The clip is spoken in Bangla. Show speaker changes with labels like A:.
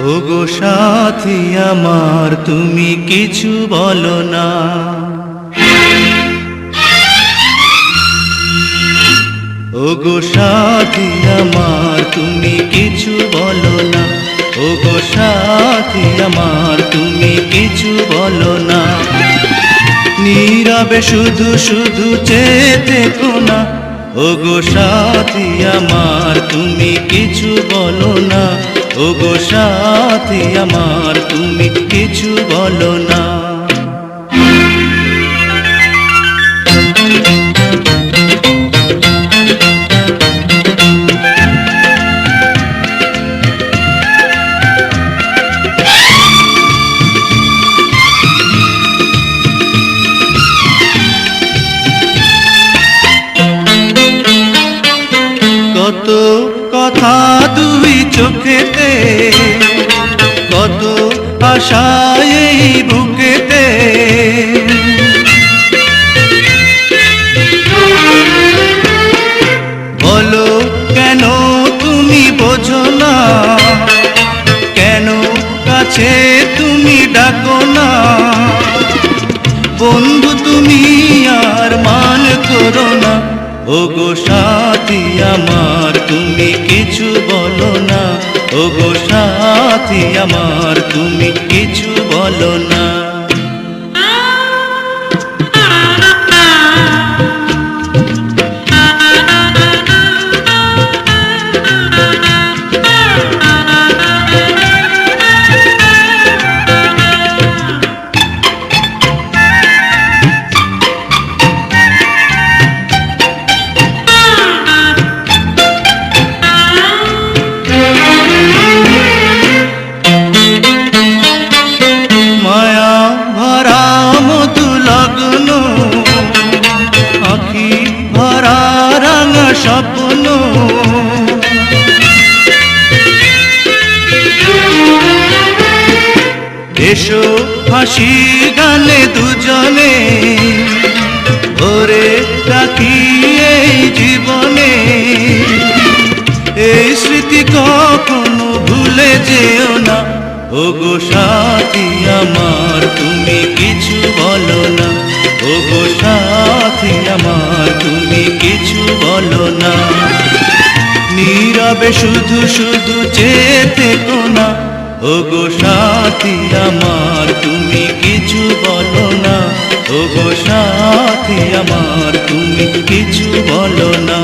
A: ওগো সাথী আমার তুমি কিছু বলো না। ওগো সাথী আমার তুমি কিছু বলো না। ওগো সাথী আমার তুমি কিছু বলো না। নীরবে শুধু শুধু চেয়ে থেকো না। ওগো সাথী আমার তুমি কিছু বলো না। ওগো সাথী আমার তুমি কিছু বলো না। কত কথা দুই চোখেতে, কত আশা এই বুকেতে। বলো কেন তুমি বোঝো না, কেন কাছে তুমি ডাকো না। বন্ধু তুমি আর মান করো না। ওগো সাথী আমার তুমি কিছু বলো না। ওগো সাথী আমার তুমি কিছু বলো না। স্বপ্ন এসো হাসি গানে দুজনে, ওরে রাখি এই জীবনে। এই স্মৃতি কখনো ভুলে যেও না। ওগো সাথী আমার তুমি কিছু বলো না। ওগো সাথী আমার তুমি কিছু বলো না। নীরবে শুধু শুধু চেয়ে থেকো না। ওগো সাথী আমার তুমি কিছু বলো না। ওগো সাথী আমার তুমি কিছু বলো না।